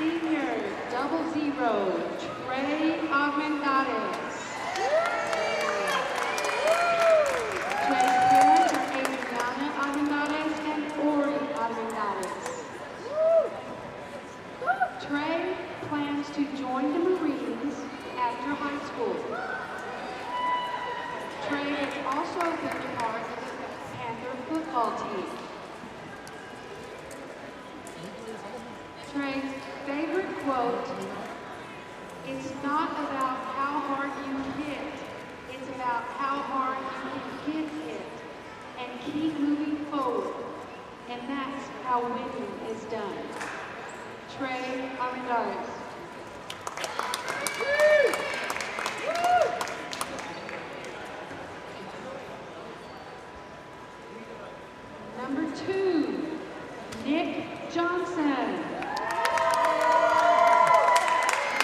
Senior, double zero, Trey Armendariz. Trey's parents are Adriana Armendariz and Ori Armendariz. Trey plans to join the Marines after high school. Trey has also been a part of the Panther football team. Trey's favorite quote, "It's not about how hard you hit, it's about how hard you can get hit and keep moving forward. And that's how winning is done." Trey Armendariz. Number 2, Nick Johnson.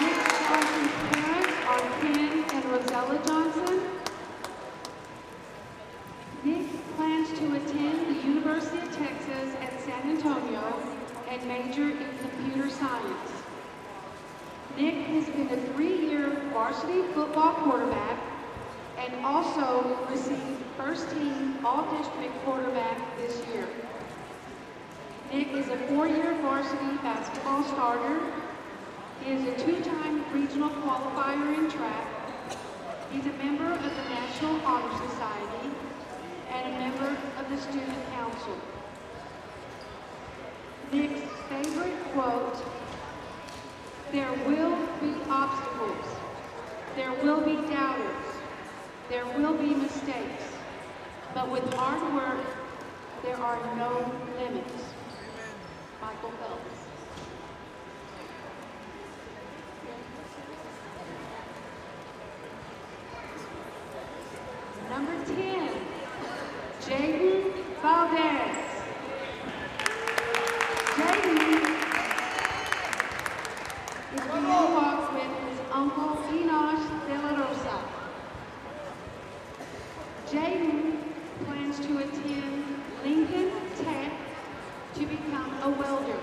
Nick Johnson's parents are Ken and Rosella Johnson. Nick plans to attend the University of Texas at San Antonio and major in computer science. Nick has been a 3-year varsity football quarterback and also received first-team all-district quarterback this year. Nick is a 4-year varsity basketball starter. He is a 2-time regional qualifier in track. He's a member of the National Honor Society and a member of the Student Council. Nick's favorite quote, "There will be obstacles. There will be doubters. There will be mistakes. But with hard work, there are no limits." Michael Phelps. Number 10, Jaden Valdez. Jaden is being walked with his uncle Enosh De La Rosa. Jaden plans to attend Lincoln Tech to become a welder.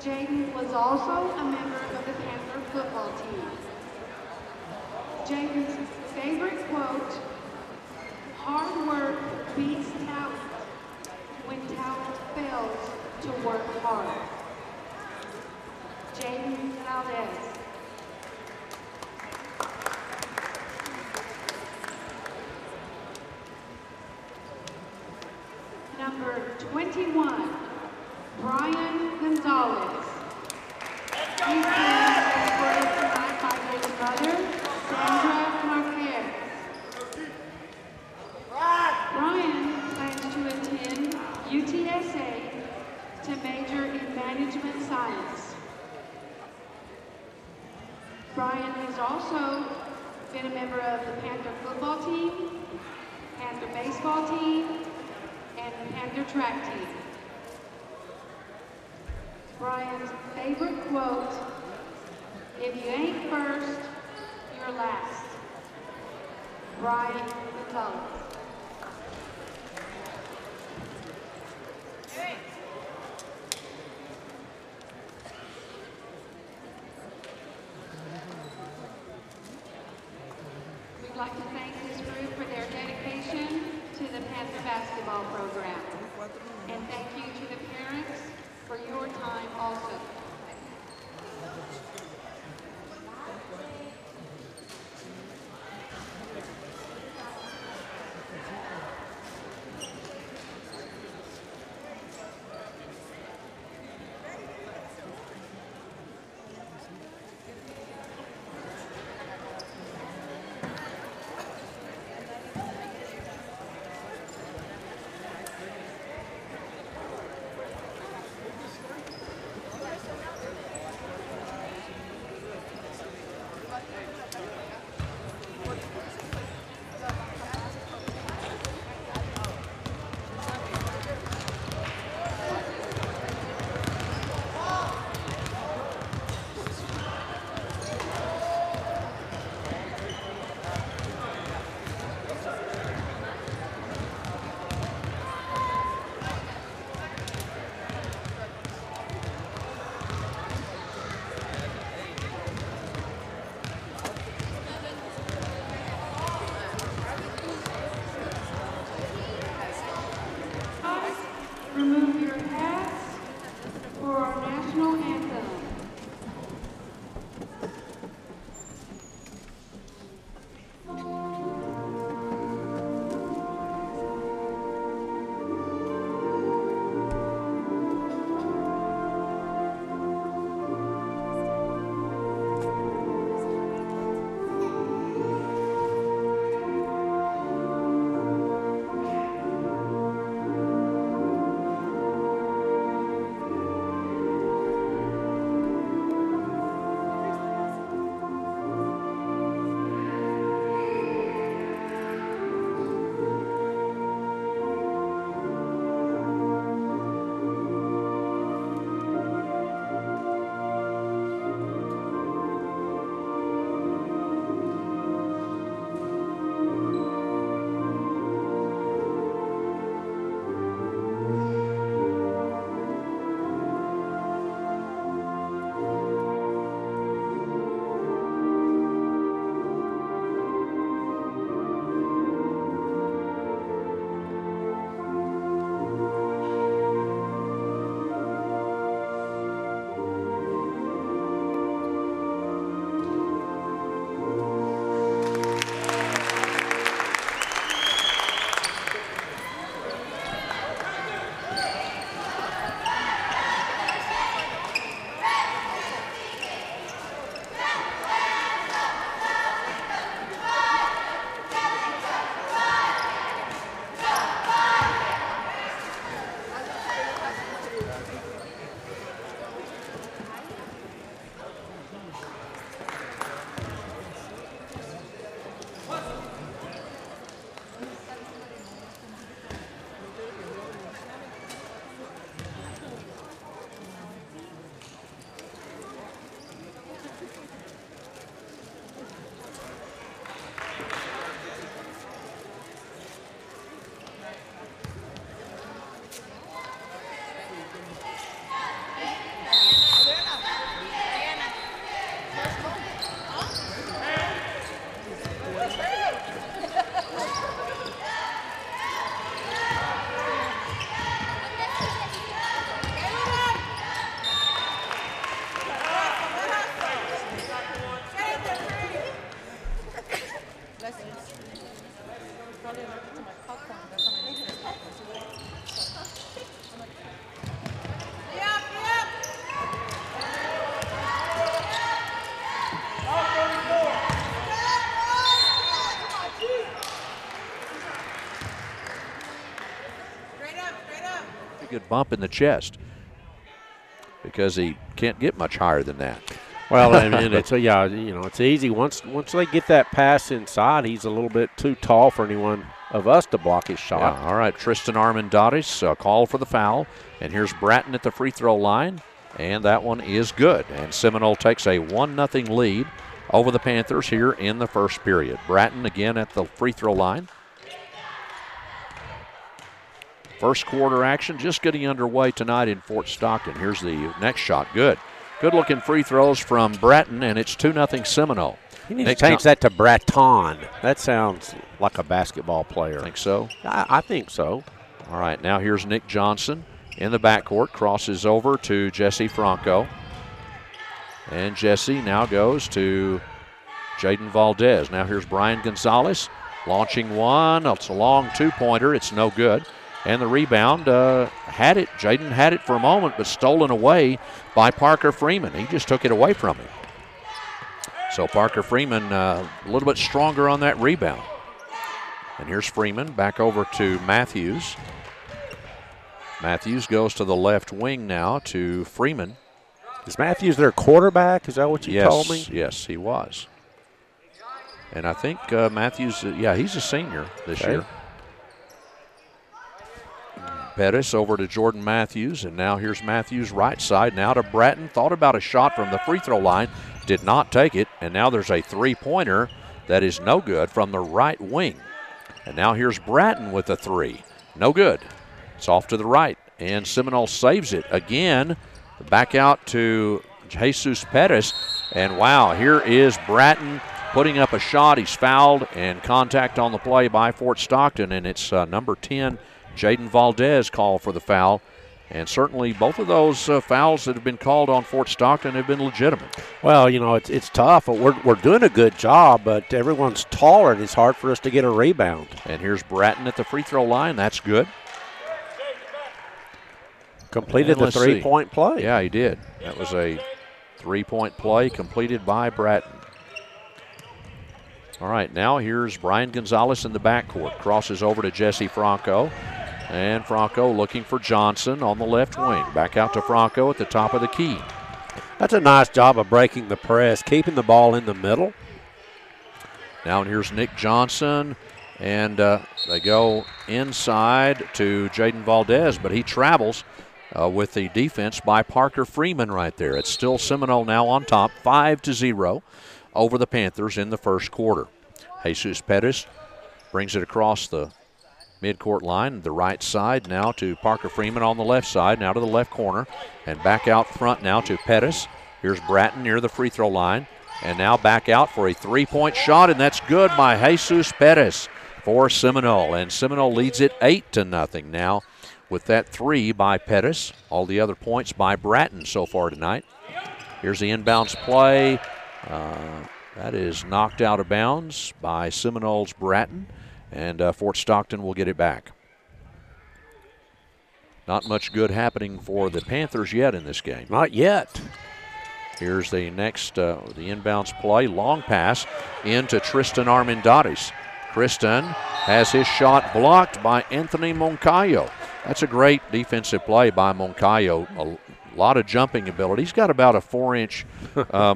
Jaden was also a member of the Panther football team. Jaden's favorite quote, "Hard work beats talent when talent fails to work hard." Jaden Valdez. Number 21, Brian Gonzalez. He's being escorted tonight by his mother, Sandra Marquez. Brian plans to attend UTSA to major in management science. Brian has also been a member of the Panther football team, Panther baseball team, and Panther track team. Brian's favorite quote, "If you ain't first, you're last." Brian Gonzalez. We'd like to thank this group for their dedication to the Panther basketball program. And thank you to the parents for your time also. A good bump in the chest because he can't get much higher than that. Well, and it's it's easy once they get that pass inside. He's a little bit too tall for anyone of us to block his shot. Yeah, all right, Tristan Armendariz call for the foul, and here's Bratton at the free throw line, and that one is good. And Seminole takes a 1-0 lead over the Panthers here in the first period. Bratton again at the free throw line. First quarter action just getting underway tonight in Fort Stockton. Here's the next shot. Good. Good-looking free throws from Bratton, and it's 2-0 Seminole. You need to change that to Bratton. That sounds like a basketball player. Think so? I think so. All right, now here's Nick Johnson in the backcourt. Crosses over to Jesse Franco. And Jesse now goes to Jaden Valdez. Now here's Brian Gonzalez launching one. It's a long two-pointer. It's no good. And the rebound had it. Jaden had it for a moment, but stolen away by Parker Freeman. He just took it away from him. So Parker Freeman a little bit stronger on that rebound. And here's Freeman back over to Matthews. Matthews goes to the left wing now to Freeman. Is Matthews their quarterback? Is that what you told me? Yes, he was. And I think Matthews, he's a senior this year. Pettis over to Jordan Matthews, and now here's Matthews right side. Now to Bratton. Thought about a shot from the free throw line. Did not take it. And now there's a three-pointer that is no good from the right wing. And now here's Bratton with a three. No good. It's off to the right. And Seminole saves it again. Back out to Jesus Pettis. And wow, here is Bratton putting up a shot. He's fouled, and contact on the play by Fort Stockton. And it's number 10, Jaden Valdez, called for the foul. And certainly both of those fouls that have been called on Fort Stockton have been legitimate. Well, it's tough. We're doing a good job, but everyone's taller, and it's hard for us to get a rebound. And here's Bratton at the free throw line. That's good. Completed the three-point play. Yeah, he did. That was a three-point play completed by Bratton. All right, now here's Brian Gonzalez in the backcourt. Crosses over to Jesse Franco. And Franco looking for Johnson on the left wing. Back out to Franco at the top of the key. That's a nice job of breaking the press, keeping the ball in the middle. Now here's Nick Johnson, and they go inside to Jaden Valdez, but he travels with the defense by Parker Freeman right there. It's still Seminole now on top, 5-0 over the Panthers in the first quarter. Jesus Pettis brings it across the midcourt line, the right side now to Parker Freeman on the left side, now to the left corner, and back out front now to Pettis. Here's Bratton near the free throw line, and now back out for a three-point shot, and that's good by Jesus Pettis for Seminole. And Seminole leads it 8-0 now with that three by Pettis. All the other points by Bratton so far tonight. Here's the inbounds play. That is knocked out of bounds by Seminole's Bratton. And Fort Stockton will get it back. Not much good happening for the Panthers yet in this game. Not yet. Here's the next, the inbounds play. Long pass into Tristan Armendariz. Tristan has his shot blocked by Anthony Moncayo. That's a great defensive play by Moncayo. A lot of jumping ability. He's got about a 4-inch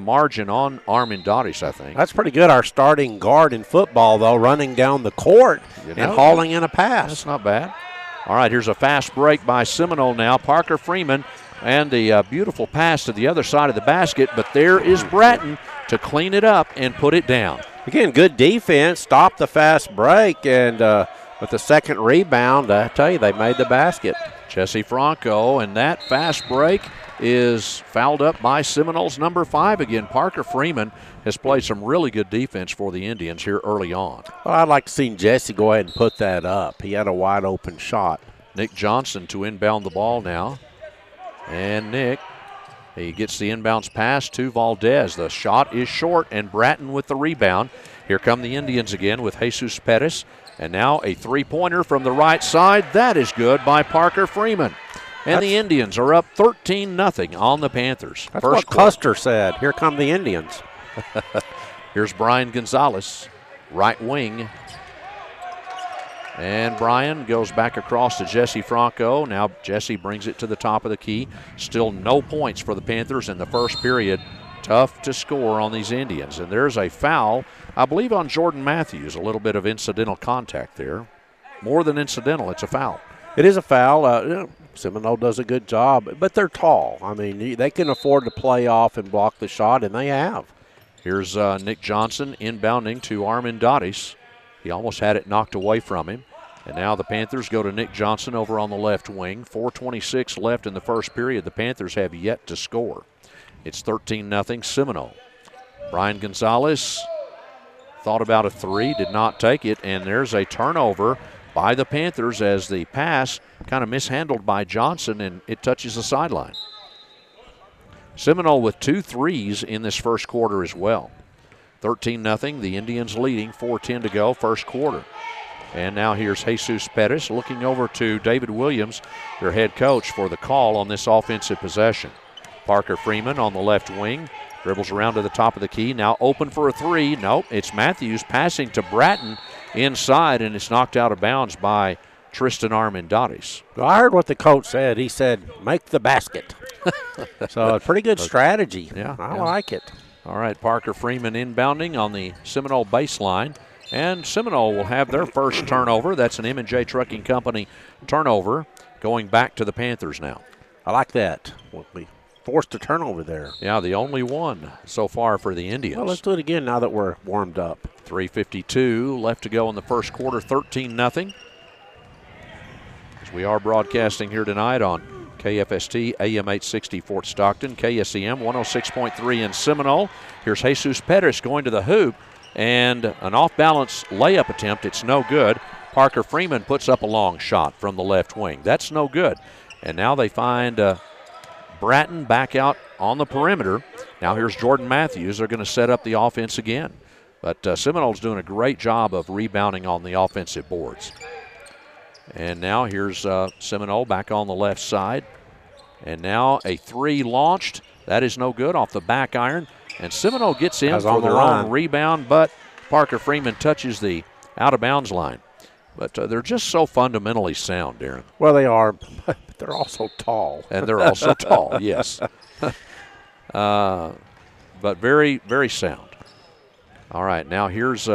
margin on Armendariz, I think. That's pretty good. Our starting guard in football, though, running down the court and hauling in a pass. That's not bad. All right, here's a fast break by Seminole now. Parker Freeman and the beautiful pass to the other side of the basket, but there is Bratton to clean it up and put it down. Again, good defense. Stop the fast break, and with the second rebound, I tell you, they made the basket. Jesse Franco, and that fast break is fouled up by Seminole's number 5 again. Parker Freeman has played some really good defense for the Indians here early on. Well, I'd like to see Jesse go ahead and put that up. He had a wide open shot. Nick Johnson to inbound the ball now. And Nick, he gets the inbounds pass to Valdez. The shot is short, and Bratton with the rebound. Here come the Indians again with Jesus Pettis. And now a three-pointer from the right side. That is good by Parker Freeman. And the Indians are up 13-0 on the Panthers. That's what Custer said. Here come the Indians. Here's Brian Gonzalez, right wing. And Brian goes back across to Jesse Franco. Now Jesse brings it to the top of the key. Still no points for the Panthers in the first period. Tough to score on these Indians. And there's a foul, I believe, on Jordan Matthews. A little bit of incidental contact there. More than incidental, it's a foul. It is a foul. Seminole does a good job, but they're tall. I mean, they can afford to play off and block the shot, and they have. Here's Nick Johnson inbounding to Armendariz. He almost had it knocked away from him. And now the Panthers go to Nick Johnson over on the left wing. 4:26 left in the first period. The Panthers have yet to score. It's 13-0 Seminole. Brian Gonzalez thought about a three, did not take it, and there's a turnover by the Panthers as the pass kind of mishandled by Johnson, and it touches the sideline. Seminole with 2 threes in this first quarter as well. 13-0, the Indians leading, 4:10 to go, first quarter. And now here's Jesus Perez looking over to David Williams, their head coach, for the call on this offensive possession. Parker Freeman on the left wing, dribbles around to the top of the key, now open for a three. Nope, it's Matthews passing to Bratton inside, and it's knocked out of bounds by Tristan Armendariz. Well, I heard what the coach said. He said, make the basket. So a pretty good strategy. Yeah, I like it. All right, Parker Freeman inbounding on the Seminole baseline. And Seminole will have their first turnover. That's an M&J Trucking Company turnover going back to the Panthers now. I like that. We forced a turnover there. Yeah, the only one so far for the Indians. Well, let's do it again now that we're warmed up. 3:52 left to go in the first quarter, 13-0. As we are broadcasting here tonight on KFST, AM 860 Fort Stockton, KSEM 106.3 in Seminole. Here's Jesus Perez going to the hoop, and an off-balance layup attempt. It's no good. Parker Freeman puts up a long shot from the left wing. That's no good. And now they find Bratton back out on the perimeter. Now here's Jordan Matthews. They're going to set up the offense again. But Seminole's doing a great job of rebounding on the offensive boards. And now here's Seminole back on the left side. And now a three launched. That is no good off the back iron. And Seminole gets in for their own rebound, but Parker Freeman touches the out-of-bounds line. But they're just so fundamentally sound, Darren. Well, they are, but they're also tall. And they're also tall, yes. But very, very sound. All right, now here's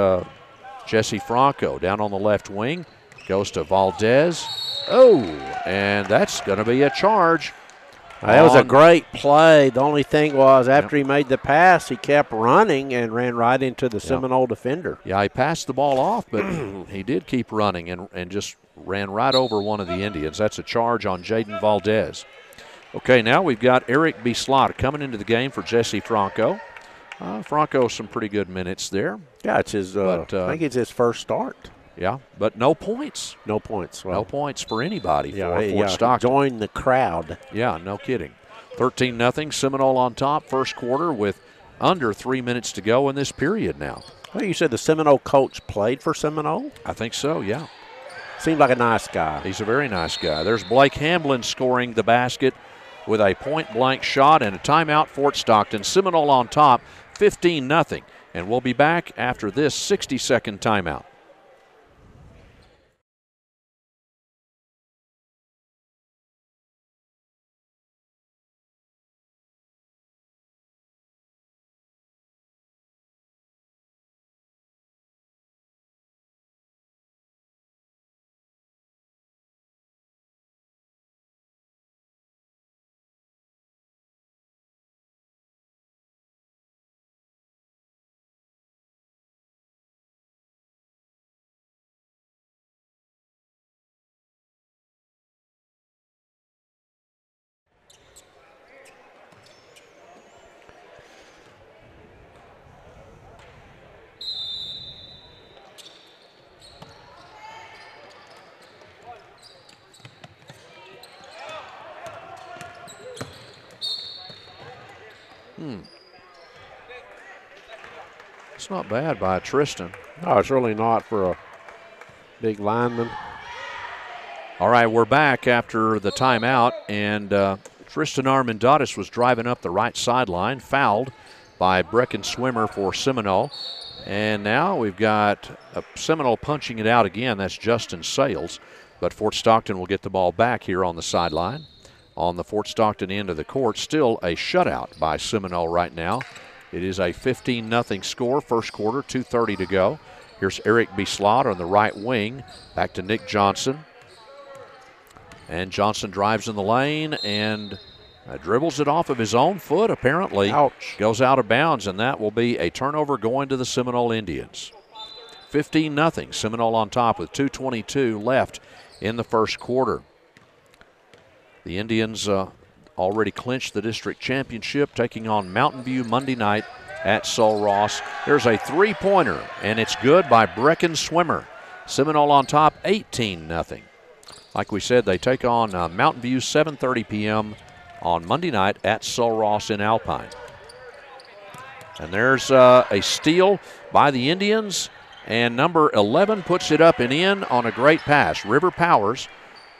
Jesse Franco down on the left wing. Goes to Valdez. Oh, and that's going to be a charge. That was a great play. The only thing was after he made the pass, he kept running and ran right into the Seminole defender. Yeah, he passed the ball off, but he did keep running and just ran right over one of the Indians. That's a charge on Jaden Valdez. Okay, now we've got Eric Bislott coming into the game for Jesse Franco. Franco, some pretty good minutes there. Yeah, it's his. I think it's his first start. Yeah, but no points. No points. Well, no points for anybody for Fort Stockton. Join the crowd. Yeah, no kidding. 13-0, Seminole on top, first quarter with under 3 minutes to go in this period now. Well, you said the Seminole coach played for Seminole? I think so, yeah. Seemed like a nice guy. He's a very nice guy. There's Blake Hamblin scoring the basket with a point-blank shot and a timeout, Fort Stockton. Seminole on top, 15-0. And we'll be back after this 60-second timeout. It's not bad by Tristan. No, it's really not for a big lineman. All right, we're back after the timeout, and Tristan Armendariz was driving up the right sideline, fouled by Brecken Swimmer for Seminole. And now we've got a Seminole punching it out again. That's Justin Sales. But Fort Stockton will get the ball back here on the sideline. On the Fort Stockton end of the court, still a shutout by Seminole right now. It is a 15-0 score, first quarter, 2:30 to go. Here's Eric Bislott on the right wing. Back to Nick Johnson. And Johnson drives in the lane and dribbles it off of his own foot, apparently. Ouch. Goes out of bounds, and that will be a turnover going to the Seminole Indians. 15-0, Seminole on top with 2:22 left in the first quarter. The Indians already clinched the district championship, taking on Mountain View Monday night at Sul Ross. There's a three-pointer, and it's good by Brecken Swimmer. Seminole on top, 18-0. Like we said, they take on Mountain View 7:30 p.m. on Monday night at Sul Ross in Alpine. And there's a steal by the Indians, and number 11 puts it up and in on a great pass. River Powers.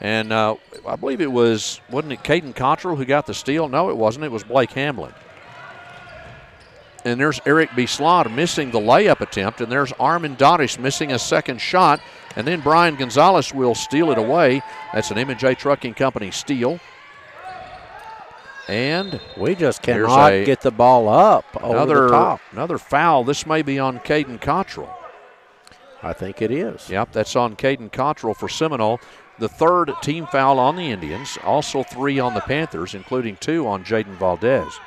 And I believe wasn't it Caden Cottrell who got the steal? No, it wasn't. It was Blake Hamlin. And there's Eric Bislott missing the layup attempt, and there's Armin Dottish missing a second shot, and then Brian Gonzalez will steal it away. That's an M&J Trucking Company steal. And we just cannot get the ball up over the top. Another foul. This may be on Caden Cottrell. I think it is. Yep, that's on Caden Cottrell for Seminole. The third team foul on the Indians, also 3 on the Panthers, including 2 on Jaden Valdez.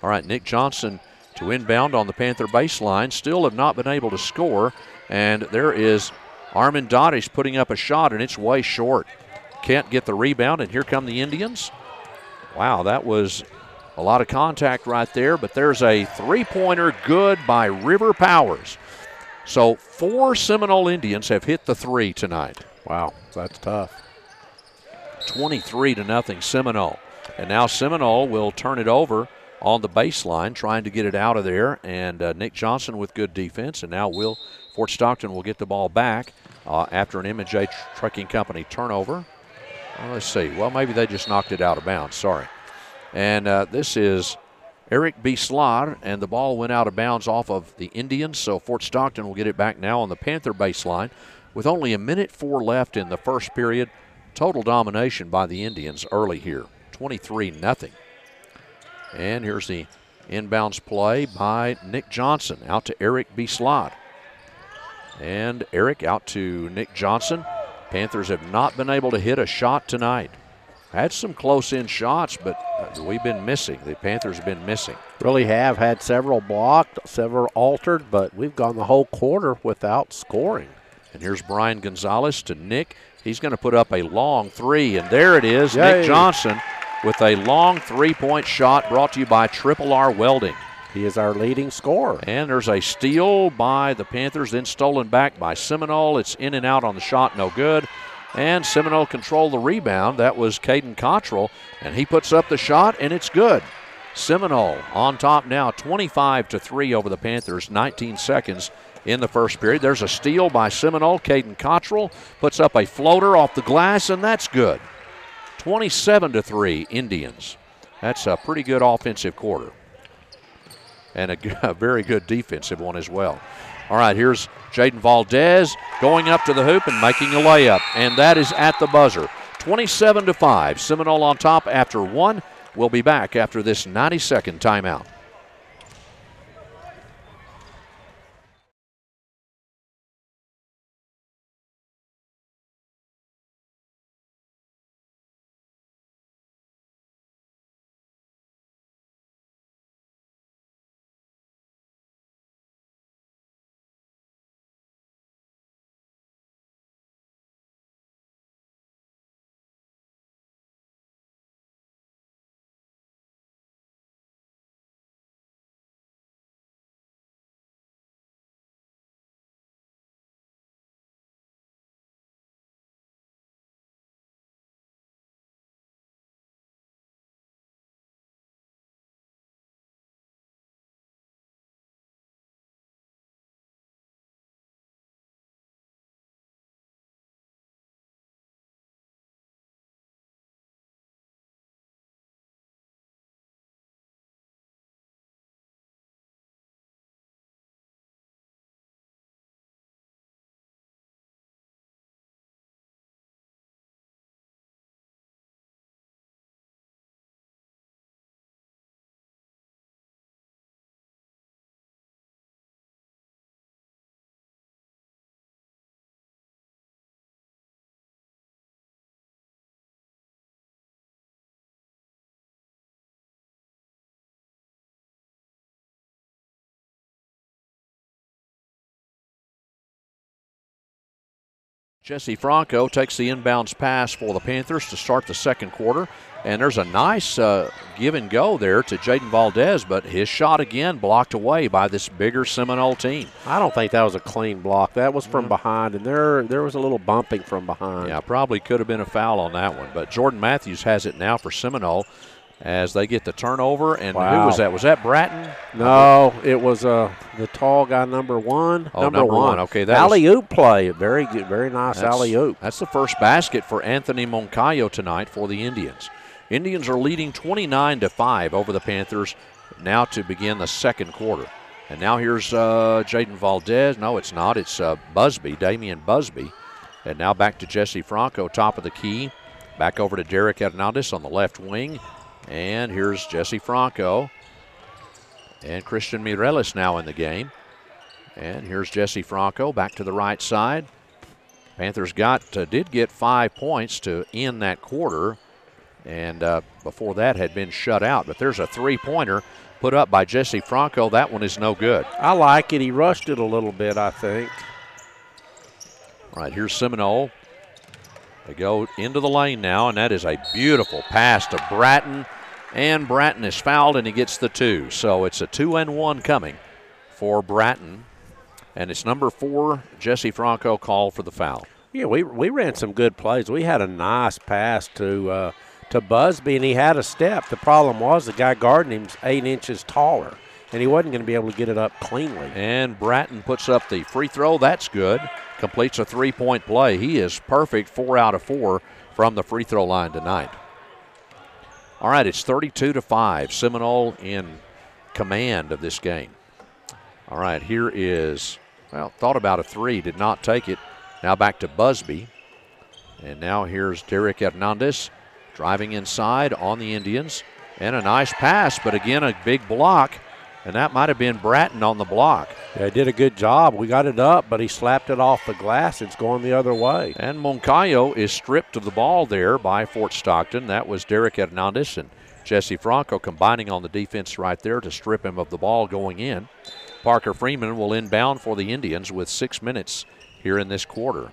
All right, Nick Johnson to inbound on the Panther baseline. Still have not been able to score, and there is Armin Dottish putting up a shot, and it's way short. Can't get the rebound, and here come the Indians. Wow, that was a lot of contact right there, but there's a three-pointer good by River Powers. So 4 Seminole Indians have hit the 3 tonight. Wow, that's tough. 23-0 Seminole. And now Seminole will turn it over on the baseline, trying to get it out of there. And Nick Johnson with good defense. And now Fort Stockton will get the ball back after an M&J Trucking Company turnover. Let's see. Well, maybe they just knocked it out of bounds. Sorry. And this is Eric Bislott, and the ball went out of bounds off of the Indians, so Fort Stockton will get it back now on the Panther baseline. With only 1:04 left in the first period, total domination by the Indians early here, 23-0. And here's the inbounds play by Nick Johnson, out to Eric Bislott. And Eric out to Nick Johnson. Panthers have not been able to hit a shot tonight. Had some close-in shots, but we've been missing. The Panthers have been missing. Really have had several blocked, several altered, but we've gone the whole quarter without scoring. And here's Brian Gonzalez to Nick. He's going to put up a long 3, and there it is. Yay. Nick Johnson with a long 3-point shot brought to you by Triple R Welding. He is our leading scorer. And there's a steal by the Panthers, then stolen back by Seminole. It's in and out on the shot, no good. And Seminole controlled the rebound. That was Caden Cottrell, and he puts up the shot, and it's good. Seminole on top now, 25-3 over the Panthers, 19 seconds in the first period. There's a steal by Seminole. Caden Cottrell puts up a floater off the glass, and that's good. 27-3 Indians. That's a pretty good offensive quarter. And a very good defensive one as well. All right, here's Jaden Valdez going up to the hoop and making a layup, and that is at the buzzer. 27-5, Seminole on top after 1. We'll be back after this 90-second timeout. Jesse Franco takes the inbounds pass for the Panthers to start the second quarter. And there's a nice give and go there to Jaden Valdez, but his shot again blocked away by this bigger Seminole team. I don't think that was a clean block. That was from behind, and there was a little bumping from behind. Yeah, probably could have been a foul on that one. But Jordan Matthews has it now for Seminole as they get the turnover. And who was that? Was that Bratton? No, it was the tall guy, number one. Oh, number one. Okay, that alley-oop play. Very good, very nice alley-oop. That's the first basket for Anthony Moncayo tonight for the Indians. Indians are leading 29-5 over the Panthers now to begin the second quarter. And now here's Jaden Valdez. No, it's not. It's Busby, Damian Busby. And now back to Jesse Franco, top of the key. Back over to Derek Hernandez on the left wing. And here's Jesse Franco. And Christian Mireles now in the game. And here's Jesse Franco back to the right side. Panthers did get 5 points to end that quarter. And before that had been shut out. But there's a three-pointer put up by Jesse Franco. That one is no good. I like it. He rushed it a little bit, I think. All right, here's Seminole. They go into the lane now, and that is a beautiful pass to Bratton. And Bratton is fouled, and he gets the two. So it's a 2-and-1 coming for Bratton. And it's number 4, Jesse Franco, called for the foul. Yeah, we ran some good plays. We had a nice pass to Busby, and he had a step. The problem was the guy guarding him's 8 inches taller, and he wasn't going to be able to get it up cleanly. And Bratton puts up the free throw. That's good. Completes a three-point play. He is perfect, 4 out of 4 from the free throw line tonight. All right, it's 32-5. Seminole in command of this game. All right, here is, well, thought about a three, did not take it. Now back to Busby. And now here's Derek Hernandez driving inside on the Indians. And a nice pass, but again, a big block. And that might have been Bratton on the block. Yeah, he did a good job. We got it up, but he slapped it off the glass. It's going the other way. And Moncayo is stripped of the ball there by Fort Stockton. That was Derek Hernandez and Jesse Franco combining on the defense right there to strip him of the ball going in. Parker Freeman will inbound for the Indians with 6 minutes here in this quarter.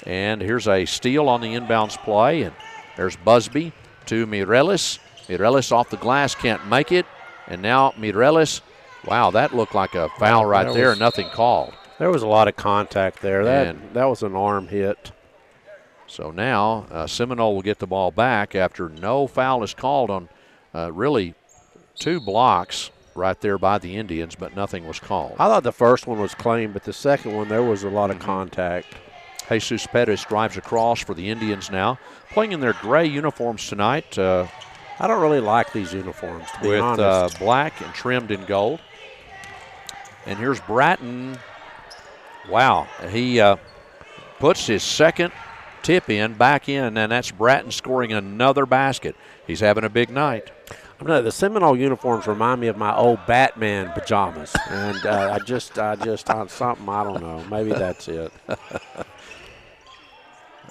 And here's a steal on the inbounds play. And there's Busby to Mireles. Mireles off the glass, can't make it. And now Mireles. Wow, that looked like a foul right there. Nothing called. There was a lot of contact there. That was an arm hit. So now Seminole will get the ball back after no foul is called on really 2 blocks right there by the Indians, but nothing was called. I thought the first one was clean, but the second one there was a lot of contact. Jesus Pettis drives across for the Indians now, playing in their gray uniforms tonight. I don't really like these uniforms, to be honest. With black and trimmed in gold. And here's Bratton. Wow, he puts his second tip in, back in, and that's Bratton scoring another basket. He's having a big night. The Seminole uniforms remind me of my old Batman pajamas, and I just on something, I don't know, maybe that's it.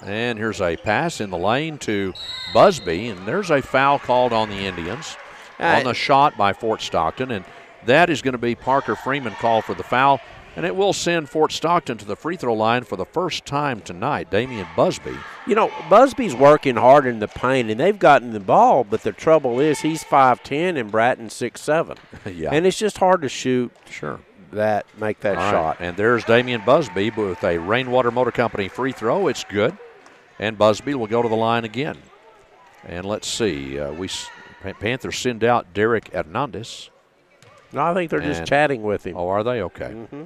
And here's a pass in the lane to Busby, and there's a foul called on the Indians on the shot by Fort Stockton, and that is going to be Parker Freeman called for the foul, and it will send Fort Stockton to the free throw line for the first time tonight. Damian Busby. You know, Busby's working hard in the paint, and they've gotten the ball, but the trouble is he's 5'10", and Bratton's 6'7". Yeah. And it's just hard to shoot. Sure. Make that All shot. Right. And there's Damian Busby with a Rainwater Motor Company free throw. It's good. And Busby will go to the line again. And let's see. Panthers send out Derek Hernandez. No, I think they're just chatting with him. Oh, are they? Okay. Mm-hmm.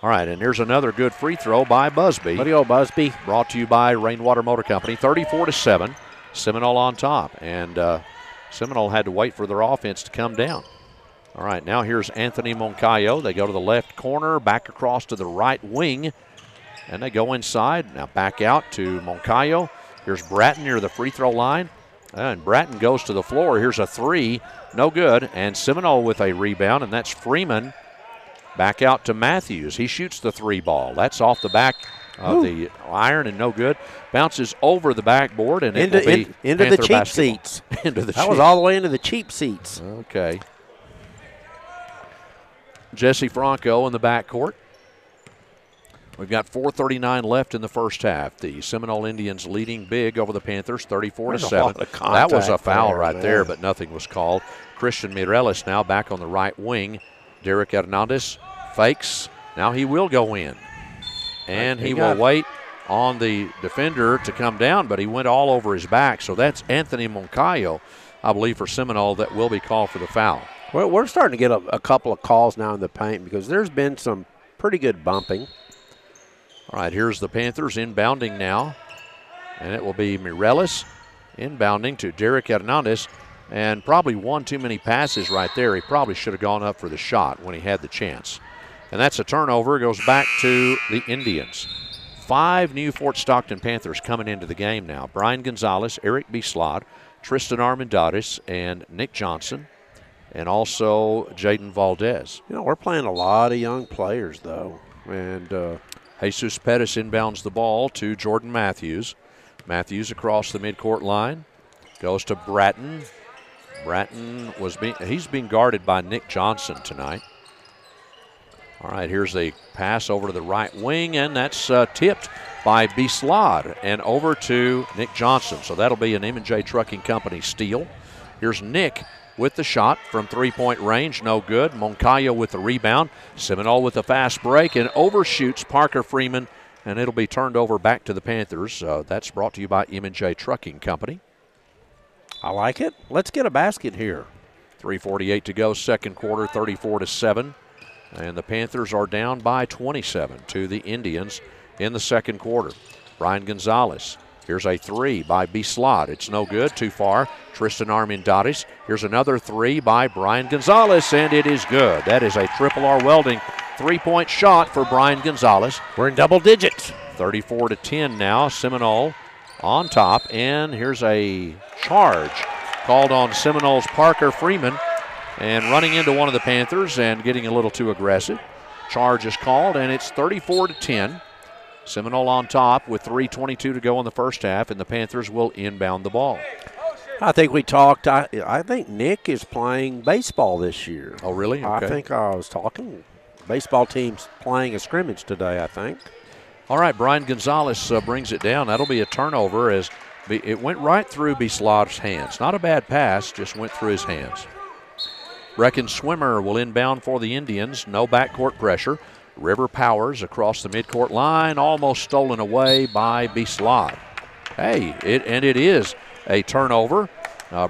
All right, and here's another good free throw by Busby. Buddy, old Busby. Brought to you by Rainwater Motor Company. 34-7. Seminole on top. And Seminole had to wait for their offense to come down. All right, now here's Anthony Moncayo. They go to the left corner, back across to the right wing, and they go inside. Now back out to Moncayo. Here's Bratton near the free throw line, and Bratton goes to the floor. Here's a three, no good, and Seminole with a rebound, and that's Freeman. Back out to Matthews. He shoots the three ball. That's off the back of the iron and no good. Bounces over the backboard, and into the cheap basketball. Seats. That was all the way into the cheap seats. Okay. Jesse Franco in the backcourt. We've got 4:39 left in the first half. The Seminole Indians leading big over the Panthers, 34-7. That was a foul right there, but nothing was called. Christian Mireles now back on the right wing. Derek Hernandez fakes. Now he will go in. And he will wait on the defender to come down, but he went all over his back. So that's Anthony Moncayo, I believe, for Seminole that will be called for the foul. Well, we're starting to get a couple of calls now in the paint because there's been some pretty good bumping. All right, here's the Panthers inbounding now. And it will be Mireles inbounding to Derek Hernandez. And probably one too many passes right there. He probably should have gone up for the shot when he had the chance. And that's a turnover. It goes back to the Indians. 5 new Fort Stockton Panthers coming into the game now. Brian Gonzalez, Eric Bislad, Tristan Armendariz, and Nick Johnson, and also Jaden Valdez. You know, we're playing a lot of young players, though. And Jesus Pettis inbounds the ball to Jordan Matthews. Matthews across the midcourt line. Goes to Bratton. Bratton he's being guarded by Nick Johnson tonight. All right, here's a pass over to the right wing, and that's tipped by Bislad and over to Nick Johnson. So that'll be an M&J Trucking Company steal. Here's Nick with the shot from three-point range, no good. Moncayo with the rebound. Seminole with a fast break and overshoots Parker Freeman, and it'll be turned over back to the Panthers. That's brought to you by M&J Trucking Company. I like it. Let's get a basket here. 3:48 to go, second quarter, 34-7. And the Panthers are down by 27 to the Indians in the second quarter. Brian Gonzalez. Here's a three by Bislad. It's no good, too far. Tristan Armendariz. Here's another three by Brian Gonzalez, and it is good. That is a Triple R Welding three-point shot for Brian Gonzalez. We're in double digits. 34-10 now. Seminole on top, and here's a charge called on Seminole's Parker Freeman. And running into one of the Panthers and getting a little too aggressive. Charge is called, and it's 34-10. Seminole on top with 3:22 to go in the first half, and the Panthers will inbound the ball. I think we talked. I think Nick is playing baseball this year. Oh, really? Okay. I think I was talking. Baseball team's playing a scrimmage today, I think. All right, Brian Gonzalez brings it down. That'll be a turnover as it went right through Bislad's hands. Not a bad pass, just went through his hands. Brecken Swimmer will inbound for the Indians. No backcourt pressure. River Powers across the midcourt line, almost stolen away by Bislad. Hey, it is a turnover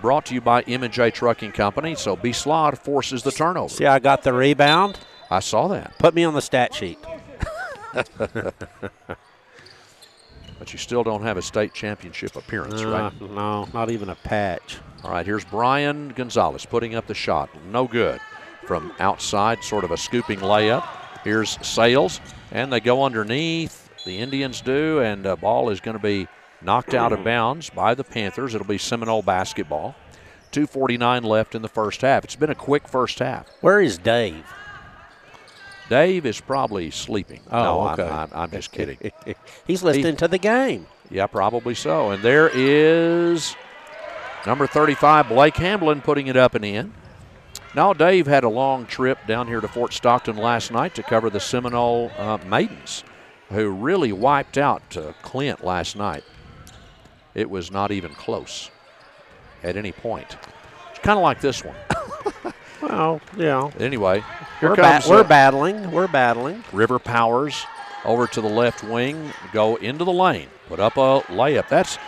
brought to you by M&J Trucking Company. So Bislad forces the turnover. See, I got the rebound. I saw that. Put me on the stat sheet. But you still don't have a state championship appearance, right? No, not even a patch. All right, here's Brian Gonzalez putting up the shot. No good. From outside, sort of a scooping layup. Here's Sales, and they go underneath. The Indians do, and the ball is going to be knocked out of bounds by the Panthers. It'll be Seminole basketball. 2:49 left in the first half. It's been a quick first half. Where is Dave? Dave is probably sleeping. Oh, no, okay. I'm just kidding. He's listening to the game. Yeah, probably so. And there is number 35, Blake Hamblin, putting it up and in. Now, Dave had a long trip down here to Fort Stockton last night to cover the Seminole Maidens, who really wiped out Clint last night. It was not even close at any point. It's kind of like this one. Well, yeah. Anyway, we're battling. We're battling. River Powers over to the left wing, go into the lane, put up a layup. That's,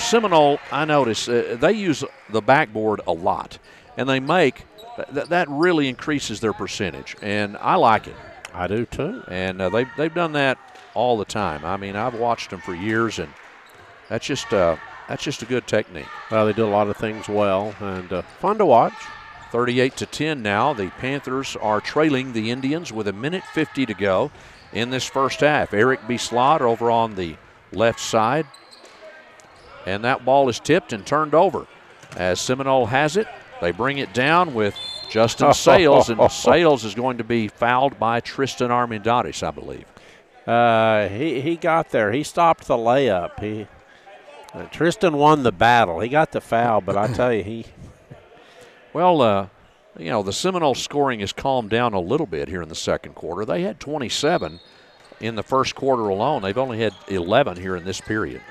Seminole, I notice, they use the backboard a lot, and they make that really increases their percentage, and I like it. I do too. And they've done that all the time. I mean, I've watched them for years, and that's just a good technique. Well, they do a lot of things well, and fun to watch. 38-10 now. The Panthers are trailing the Indians with 1:50 to go in this first half. Eric Bislad over on the left side. And that ball is tipped and turned over. As Seminole has it, they bring it down with Justin Sales, and Sales is going to be fouled by Tristan Armendariz, I believe. He got there. He stopped the layup. Tristan won the battle. He got the foul, but I tell you, Well, the Seminole scoring has calmed down a little bit here in the second quarter. They had 27 in the first quarter alone. They've only had 11 here in this period.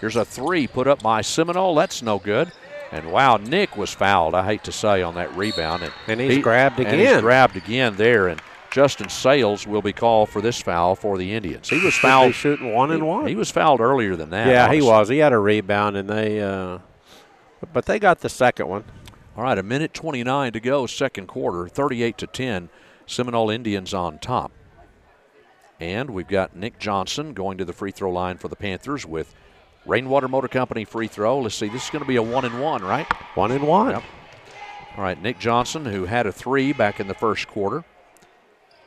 Here's a three put up by Seminole. That's no good. And wow, Nick was fouled, I hate to say, on that rebound. And he's grabbed again. And he's grabbed again there. And Justin Sales will be called for this foul for the Indians. He was fouled. He's shooting 1 and 1. He was fouled earlier than that. Yeah, honestly. he was. He had a rebound, and but they got the second one. All right, 1:29 to go, second quarter, 38-10. Seminole Indians on top. And we've got Nick Johnson going to the free throw line for the Panthers with Rainwater Motor Company free throw. Let's see, this is going to be a 1 and 1, right? 1 and 1. Yep. All right, Nick Johnson, who had a three back in the first quarter.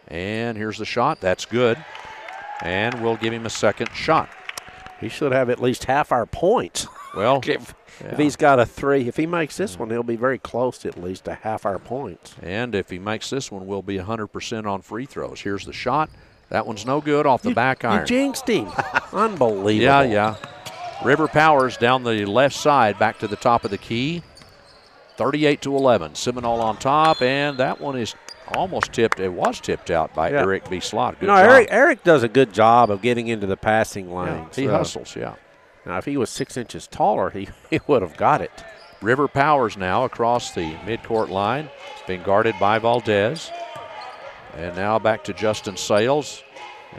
And here's the shot. That's good. And we'll give him a second shot. He should have at least half our points. Well, if he's got a three, if he makes this one, he'll be very close to at least to half our points. And if he makes this one, we'll be 100% on free throws. Here's the shot. That one's no good off the back iron. You jinxed him. Unbelievable. Yeah. River Powers down the left side, back to the top of the key. 38-11. Seminole on top, and that one is almost tipped. It was tipped out by Eric B. Slott. Good job. Eric does a good job of getting into the passing lane. He hustles, yeah. Now, if he was 6 inches taller, he would have got it. River Powers now across the midcourt line, being guarded by Valdez. And now back to Justin Sales.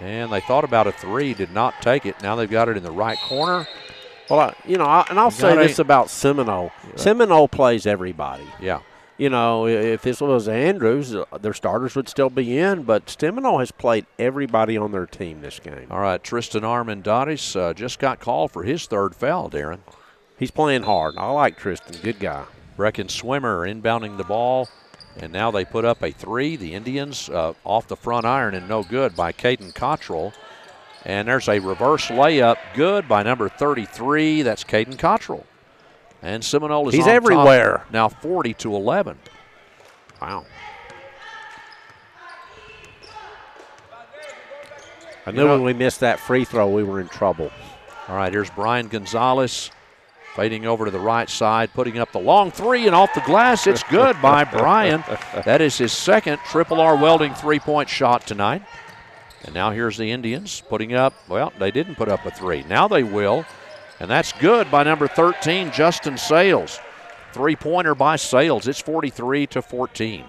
And they thought about a three, did not take it. Now they've got it in the right corner. Well, I'll say this about Seminole. Right. Seminole plays everybody. Yeah. If this was Andrews, their starters would still be in, but Seminole has played everybody on their team this game. All right, Tristan Armendariz just got called for his third foul, Darren. He's playing hard. I like Tristan. Good guy. Brecken Swimmer inbounding the ball, and now they put up a three. The Indians off the front iron and no good by Caden Cottrell. And there's a reverse layup, good by number 33. That's Caden Cottrell. And Seminole is He's on everywhere. Top now 40-11. Wow. I knew when we missed that free throw, we were in trouble. All right, here's Brian Gonzalez fading over to the right side, putting up the long three and off the glass. It's good by Brian. That is his second Triple R Welding three-point shot tonight. And now here's the Indians putting up, well, they didn't put up a three. Now they will. And that's good by number 13, Justin Sales. Three-pointer by Sales. It's 43-14.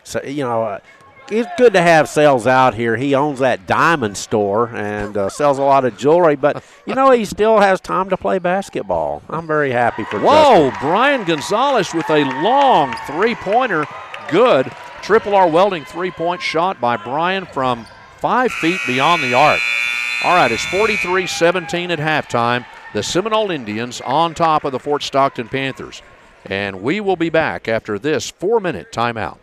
So, it's good to have Sales out here. He owns that diamond store and sells a lot of jewelry, but, he still has time to play basketball. I'm very happy for Whoa, Justin. Brian Gonzalez with a long three-pointer. Good. Triple R Welding three-point shot by Brian from 5 feet beyond the arc. All right, it's 43-17 at halftime. The Seminole Indians on top of the Fort Stockton Panthers. And we will be back after this 4-minute timeout.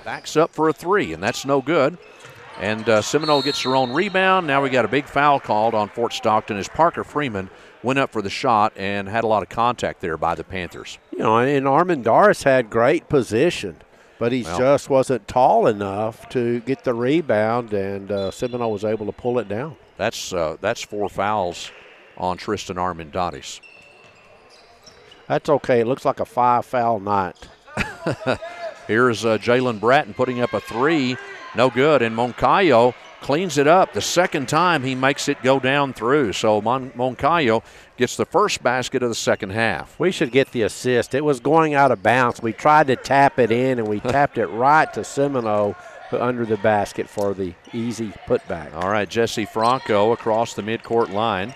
backs up for a three, and that's no good. And Seminole gets their own rebound. Now we got a big foul called on Fort Stockton as Parker Freeman went up for the shot and had a lot of contact there by the Panthers. You know, and Armendariz had great position, but he just wasn't tall enough to get the rebound, and Seminole was able to pull it down. That's 4 fouls on Tristan Armendariz. That's okay. It looks like a 5-foul night. Here's Jalen Bratton putting up a three. No good, and Moncayo cleans it up. The second time he makes it go down through. So Moncayo gets the first basket of the second half. We should get the assist. It was going out of bounds. We tried to tap it in, and we tapped it right to Seminole under the basket for the easy putback. All right, Jesse Franco across the midcourt line.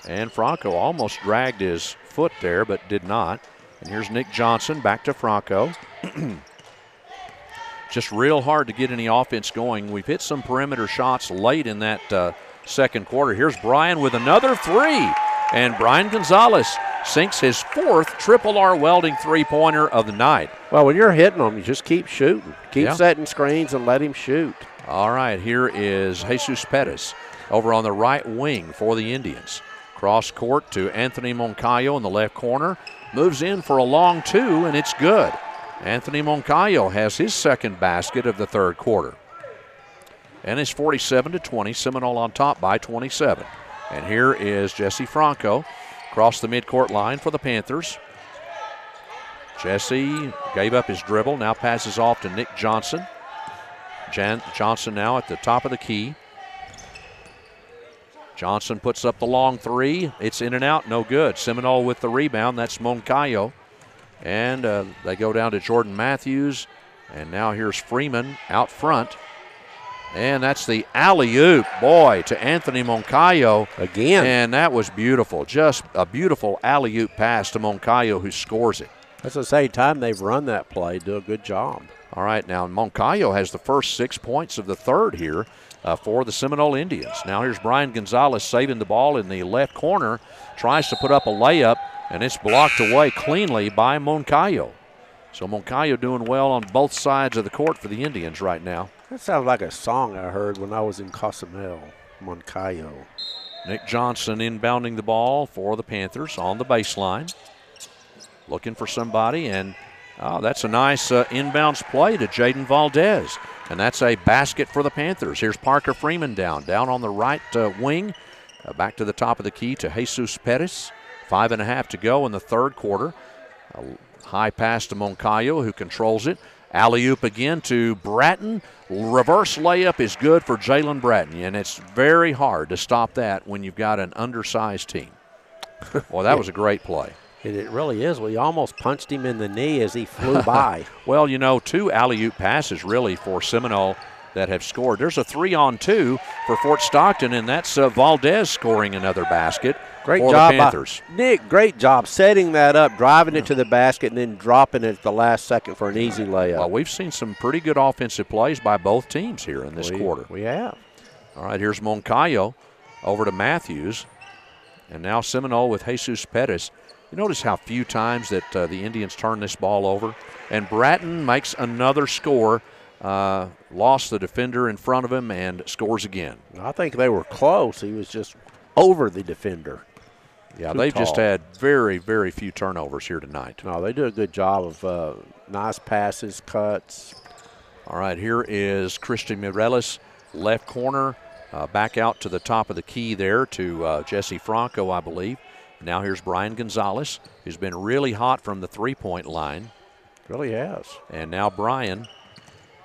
And Franco almost dragged his foot there, but did not. And here's Nick Johnson back to Franco. Just real hard to get any offense going. We've hit some perimeter shots late in that second quarter. Here's Brian with another three. And Brian Gonzalez sinks his 4th Triple R Welding three-pointer of the night. Well, when you're hitting them, you just keep shooting. Keep setting screens and let him shoot. All right, here is Jesus Pettis over on the right wing for the Indians. Cross court to Anthony Moncayo in the left corner. Moves in for a long two, and it's good. Anthony Moncayo has his second basket of the third quarter. And it's 47-20, Seminole on top by 27. And here is Jesse Franco across the midcourt line for the Panthers. Jesse gave up his dribble, now passes off to Nick Johnson. Johnson now at the top of the key. Johnson puts up the long three. It's in and out, no good. Seminole with the rebound, that's Moncayo. And they go down to Jordan Matthews. And now here's Freeman out front. And that's the alley-oop, boy, to Anthony Moncayo. Again. And that was beautiful. Just a beautiful alley-oop pass to Moncayo, who scores it. That's the same time they've run that play. Do a good job. All right, now Moncayo has the first 6 points of the third here for the Seminole Indians. Now here's Brian Gonzalez saving the ball in the left corner. Tries to put up a layup, and it's blocked away cleanly by Moncayo. So Moncayo doing well on both sides of the court for the Indians right now. That sounds like a song I heard when I was in Cozumel, Moncayo. Nick Johnson inbounding the ball for the Panthers on the baseline. Looking for somebody, and that's a nice inbounds play to Jaden Valdez. And that's a basket for the Panthers. Here's Parker Freeman down on the right wing. Back to the top of the key to Jesus Pettis. 5.5 to go in the third quarter. A high pass to Moncayo, who controls it. Alley-oop again to Bratton. Reverse layup is good for Jalen Bratton, and it's very hard to stop that when you've got an undersized team. Well, that was a great play. It really is. We almost punched him in the knee as he flew by. Well, you know, 2 alley-oop passes really for Seminole that have scored. There's a 3-on-2 for Fort Stockton, and that's Valdez scoring another basket great for job the Panthers. Nick, great job setting that up, driving it to the basket, and then dropping it at the last second for an easy layup. Well, we've seen some pretty good offensive plays by both teams here in this quarter. We have. All right, here's Moncayo over to Matthews. And now Seminole with Jesus Pettis. You notice how few times that the Indians turn this ball over? And Bratton makes another score. Lost the defender in front of him and scores again. I think they were close. He was just over the defender. Yeah, they've just had very, very few turnovers here tonight. No, they do a good job of nice passes, cuts. All right, here is Christian Mireles, left corner, back out to the top of the key there to Jesse Franco, I believe. Now here's Brian Gonzalez, who's been really hot from the three-point line. Really has. And now Brian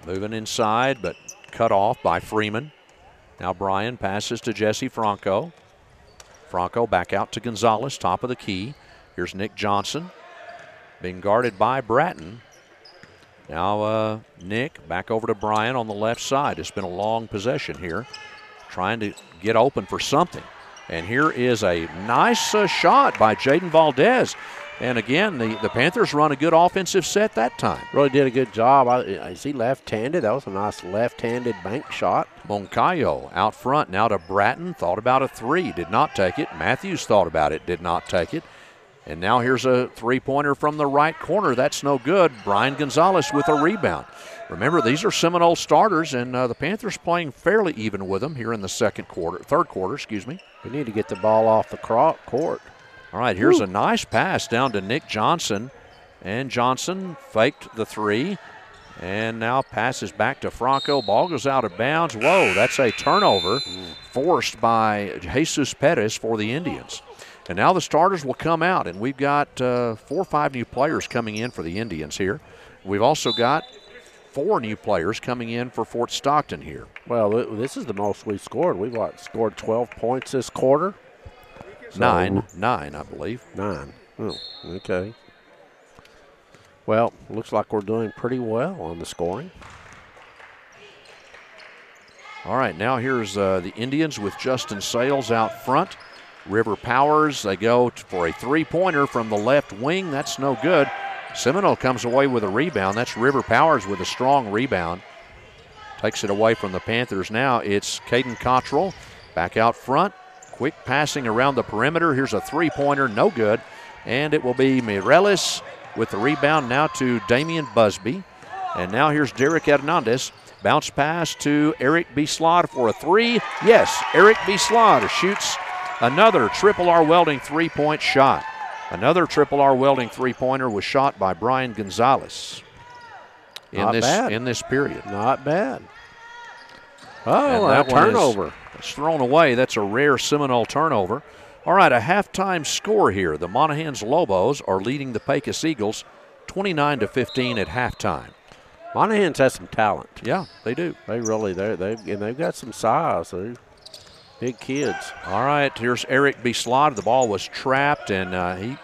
moving inside, but cut off by Freeman. Now Brian passes to Jesse Franco. Franco back out to Gonzalez, top of the key. Here's Nick Johnson being guarded by Bratton. Now Nick back over to Brian on the left side. It's been a long possession here, trying to get open for something. And here is a nice shot by Jaden Valdez. And again, the Panthers run a good offensive set that time. Really did a good job. Is he left-handed? That was a nice left-handed bank shot. Moncayo out front now to Bratton. Thought about a three, did not take it. Matthews thought about it, did not take it. And now here's a three-pointer from the right corner. That's no good. Brian Gonzalez with a rebound. Remember, these are Seminole starters, and the Panthers playing fairly even with them here in the third quarter, excuse me. We need to get the ball off the court. All right, here's a nice pass down to Nick Johnson, and Johnson faked the three, and now passes back to Franco. Ball goes out of bounds. Whoa, that's a turnover forced by Jesus Perez for the Indians. And now the starters will come out, and we've got 4 or 5 new players coming in for the Indians here. We've also got 4 new players coming in for Fort Stockton here. Well, this is the most we've scored. We've scored 12 points this quarter. So 9, I believe. 9. Oh, okay. Well, looks like we're doing pretty well on the scoring. All right, now here's the Indians with Justin Sales out front. River Powers, they go for a three-pointer from the left wing. That's no good. Seminole comes away with a rebound. That's River Powers with a strong rebound. Takes it away from the Panthers now. It's Caden Cottrell back out front. Quick passing around the perimeter. Here's a three-pointer, no good. And it will be Mireles with the rebound now to Damian Busby. And now here's Derek Hernandez. Bounce pass to Eric Bislad for a three. Yes, Eric Bislad shoots another Triple R Welding three-point shot. Another Triple R Welding three-pointer was shot by Brian Gonzalez in this period. Not bad. Oh, that turnover. It's thrown away. That's a rare Seminole turnover. All right, a halftime score here. The Monahans Lobos are leading the Pecos Eagles 29-15 at halftime. Monahans has some talent. Yeah, they do. They really they've got some size. They're big kids. All right, here's Eric Bislad. The ball was trapped, and he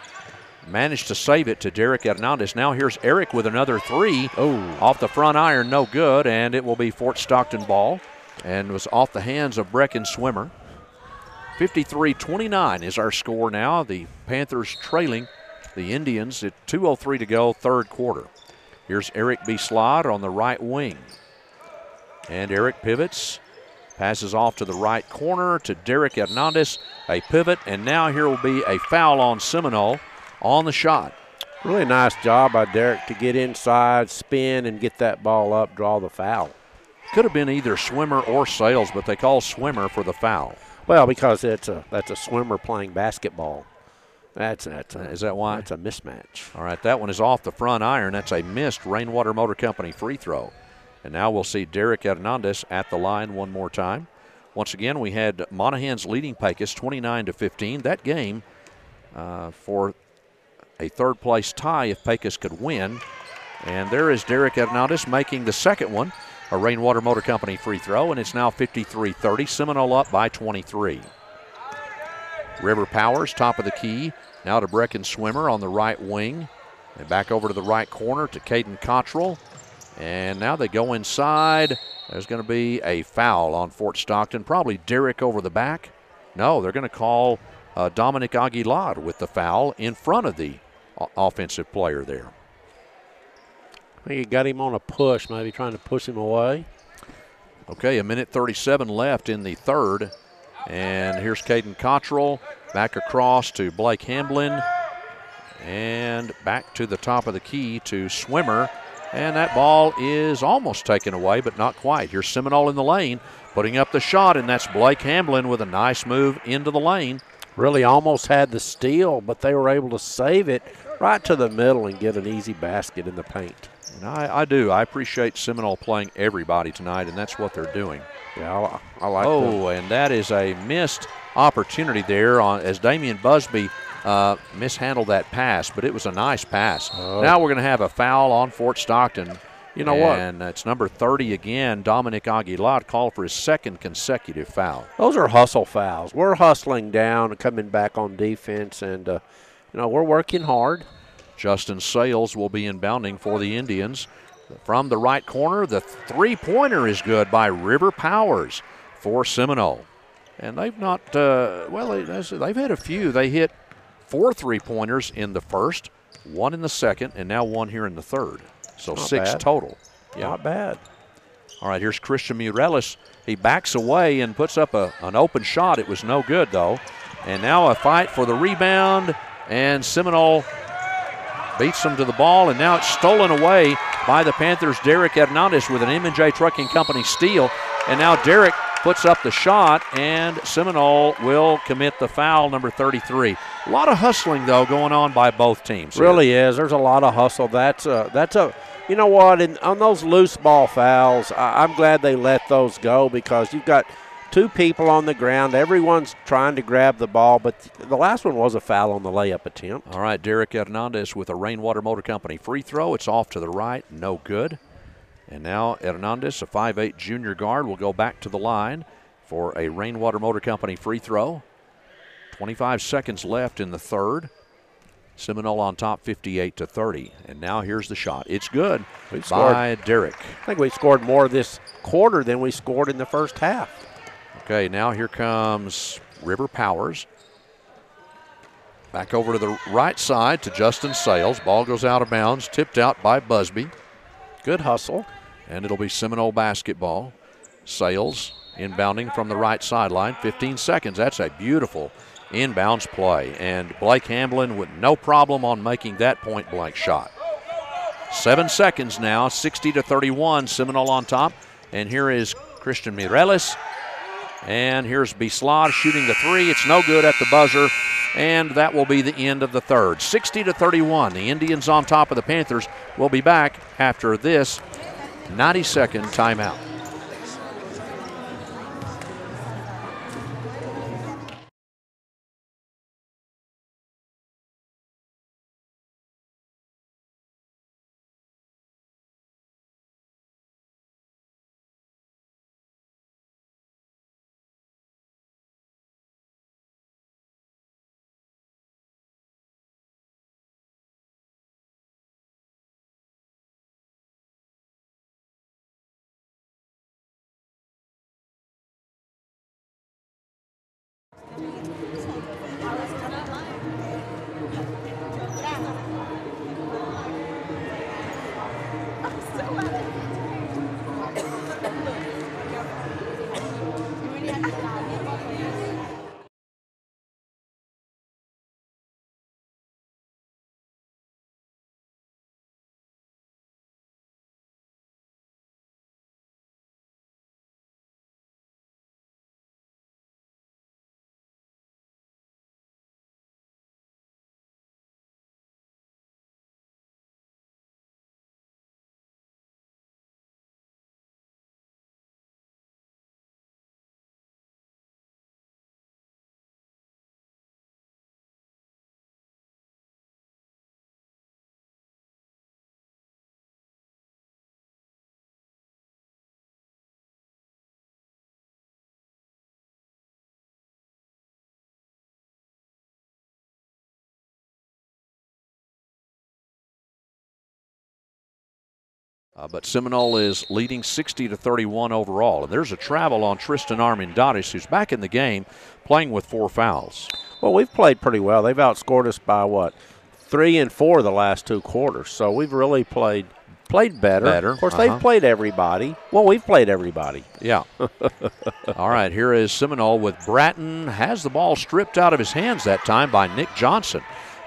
managed to save it to Derek Hernandez. Now here's Eric with another three. Oh, off the front iron, no good, and it will be Fort Stockton ball, and was off the hands of Brecken Swimmer. 53-29 is our score now. The Panthers trailing the Indians at 2:03 to go, third quarter. Here's Eric Bislad on the right wing. And Eric pivots, passes off to the right corner to Derek Hernandez. A pivot, and now here will be a foul on Seminole on the shot. Really nice job by Derek to get inside, spin, and get that ball up, draw the foul. Could have been either Swimmer or Sales, but they call Swimmer for the foul. Well, because that's a swimmer playing basketball. Is that why? That's a mismatch. All right, that one is off the front iron. That's a missed Rainwater Motor Company free throw. And now we'll see Derek Hernandez at the line one more time. Once again, we had Monahans leading Pecos 29-15. That game for a third-place tie if Pecos could win. And there is Derek Hernandez making the second one, a Rainwater Motor Company free throw, and it's now 53-30. Seminole up by 23. River Powers, top of the key. Now to Brecken Swimmer on the right wing. And back over to the right corner to Caden Cottrell. And now they go inside. There's going to be a foul on Fort Stockton. Probably Derek over the back. No, they're going to call Dominic Aguilar with the foul in front of the offensive player there. I think he got him on a push, maybe trying to push him away. Okay, 1:37 left in the third. And here's Caden Cottrell back across to Blake Hamblin. And back to the top of the key to Swimmer. And that ball is almost taken away, but not quite. Here's Seminole in the lane, putting up the shot, and that's Blake Hamblin with a nice move into the lane. Really almost had the steal, but they were able to save it right to the middle and get an easy basket in the paint. And I do. I appreciate Seminole playing everybody tonight, and that's what they're doing. Yeah, I like that. Oh, and that is a missed opportunity there as Damian Busby mishandled that pass, but it was a nice pass. Oh. Now we're going to have a foul on Fort Stockton. You know what? And it's number 30 again, Dominic Aguilar, called for his second consecutive foul. Those are hustle fouls. We're hustling down and coming back on defense, and, we're working hard. Justin Sales will be inbounding for the Indians. From the right corner, the three-pointer is good by River Powers for Seminole. And they've not, they've had a few. They hit 4 three-pointers in the first, 1 in the second, and now 1 here in the third. So not 6 bad. total. Yeah. Not bad. All right, here's Christian Mireles. He backs away and puts up an open shot. It was no good, though. And now a fight for the rebound, and Seminole beats them to the ball, and now it's stolen away by the Panthers. Derek Hernandez with an M&J Trucking Company steal, and now Derek puts up the shot, and Seminole will commit the foul, number 33. A lot of hustling, though, going on by both teams. Really is. There's a lot of hustle. That's a you know what, on those loose ball fouls, I'm glad they let those go because you've got two people on the ground. Everyone's trying to grab the ball, but the last one was a foul on the layup attempt. All right, Derek Hernandez with a Rainwater Motor Company free throw. It's off to the right, no good. And now Hernandez, a 5'8 junior guard, will go back to the line for a Rainwater Motor Company free throw. 25 seconds left in the third. Seminole on top 58-30. And now here's the shot. It's good by Derek. I think we scored more this quarter than we scored in the first half. Okay, now here comes River Powers. Back over to the right side to Justin Sales. Ball goes out of bounds, tipped out by Busby. Good hustle. And it'll be Seminole basketball. Sales inbounding from the right sideline. 15 seconds. That's a beautiful inbounds play. And Blake Hamblin with no problem on making that point-blank shot. 7 seconds now, 60-31. Seminole on top. And here is Christian Mireles. And here's Bislad shooting the three. It's no good at the buzzer. And that will be the end of the third. 60-31. The Indians on top of the Panthers. Will be back after this 90-second timeout. But Seminole is leading 60-31 overall. And there's a travel on Tristan Armendariz, who's back in the game, playing with 4 fouls. Well, we've played pretty well. They've outscored us by, 3 and 4 the last 2 quarters. So we've really played better. Of course, they've played everybody. Well, we've played everybody. Yeah. All right, here is Seminole with Bratton. Has the ball stripped out of his hands that time by Nick Johnson.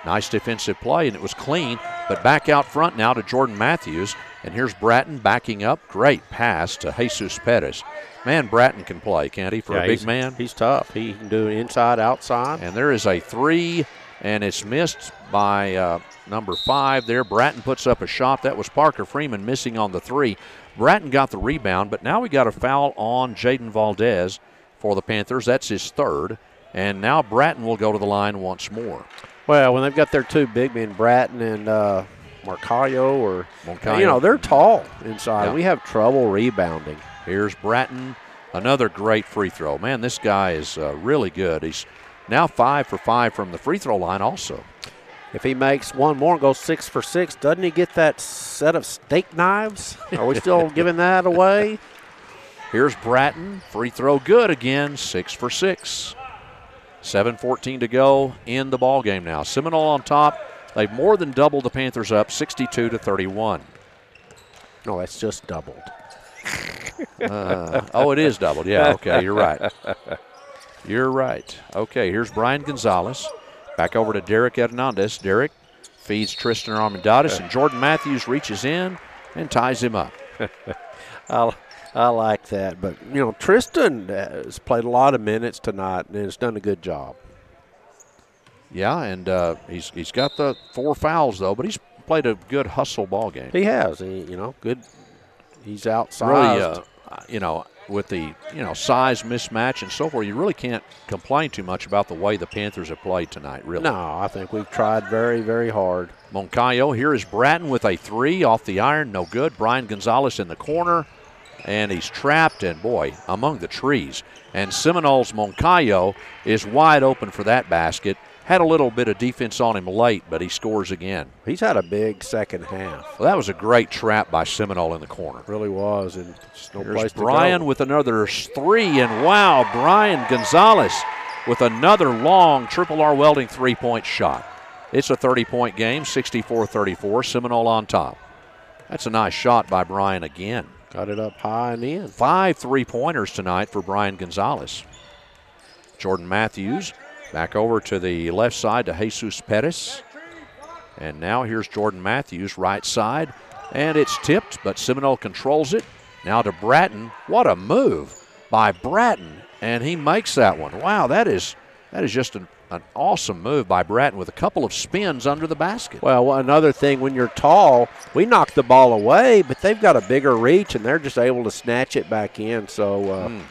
Nice defensive play, and it was clean. But back out front now to Jordan Matthews. And here's Bratton backing up. Great pass to Jesus Perez. Man, Bratton can play, can't he, for a big man? He's tough. He can do inside, outside. And there is a 3, and it's missed by number 5 there. Bratton puts up a shot. That was Parker Freeman missing on the 3. Bratton got the rebound, but now we got a foul on Jaden Valdez for the Panthers. That's his 3rd. And now Bratton will go to the line once more. Well, when they've got their 2 big men, Bratton and Moncayo, they're tall inside. Yeah. We have trouble rebounding. Here's Bratton, another great free throw. Man, this guy is really good. He's now 5 for 5 from the free throw line also. If he makes one more and goes 6 for 6, doesn't he get that set of steak knives? Are we still giving that away? Here's Bratton, free throw good again, 6 for 6. 7:14 to go in the ball game now. Seminole on top. They've more than doubled the Panthers up, 62-31. No, that's just doubled. It is doubled. Yeah, okay, you're right. You're right. Okay, here's Brian Gonzalez. Back over to Derek Hernandez. Derek feeds Tristan Armendariz, and Jordan Matthews reaches in and ties him up. I like that. But, you know, Tristan has played a lot of minutes tonight and has done a good job. Yeah, and he's got the 4 fouls, though, but he's played a good hustle ball game. He has. Good. He's outsized. Really, with the, size mismatch and so forth, you really can't complain too much about the way the Panthers have played tonight, really. No, I think we've tried very, very hard. Moncayo, here is Bratton with a 3 off the iron, no good. Brian Gonzalez in the corner, and he's trapped, and boy, among the trees. And Seminole's Moncayo is wide open for that basket. Had a little bit of defense on him late, but he scores again. He's had a big second half. Well, that was a great trap by Seminole in the corner. Really was, and just no place to Brian go. with another 3, and wow, Brian Gonzalez with another long Triple R Welding 3-point shot. It's a 30-point game, 64-34, Seminole on top. That's a nice shot by Brian again. Got it up high and in. 5 3-pointers tonight for Brian Gonzalez. Jordan Matthews back over to the left side to Jesus Pettis. And now here's Jordan Matthews, right side. And it's tipped, but Seminole controls it. Now to Bratton. What a move by Bratton. And he makes that one. Wow, that is just an awesome move by Bratton with a couple of spins under the basket. Well, another thing, when you're tall, we knock the ball away, but they've got a bigger reach, and they're just able to snatch it back in. So,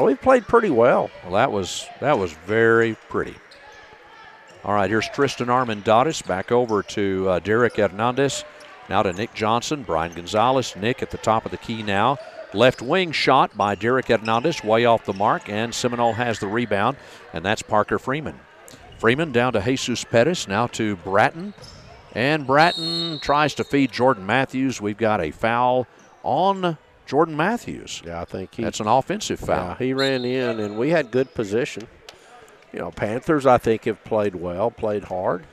we've played pretty well. Well, that was very pretty. All right, here's Tristan Armendariz back over to Derek Hernandez. Now to Nick Johnson, Brian Gonzalez. Nick at the top of the key now. Left wing shot by Derek Hernandez, way off the mark, and Seminole has the rebound, and that's Parker Freeman. Freeman down to Jesus Pettis, now to Bratton. And Bratton tries to feed Jordan Matthews. We've got a foul on Jordan Matthews. Yeah, I think that's an offensive foul. Yeah, he ran in, and we had good position. Panthers, I think, have played well, played hard.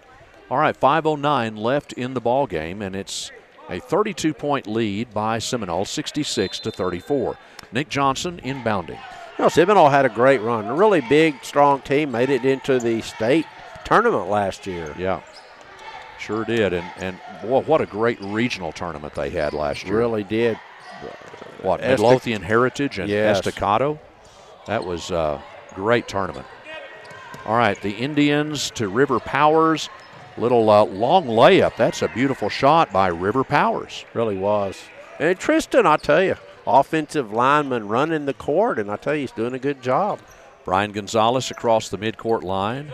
All right, 5:09 left in the ball game, and it's a 32-point lead by Seminole, 66-34. Nick Johnson inbounding. Seminole had a great run. A really big, strong team, made it into the state tournament last year. Yeah, sure did. And boy, what a great regional tournament they had last year. Really did. What, Midlothian Heritage and yes. Estacado? That was a great tournament. All right, the Indians to River Powers. Little long layup. That's a beautiful shot by River Powers. Really was. And Tristan, I tell you, offensive lineman running the court, and I tell you, he's doing a good job. Brian Gonzalez across the midcourt line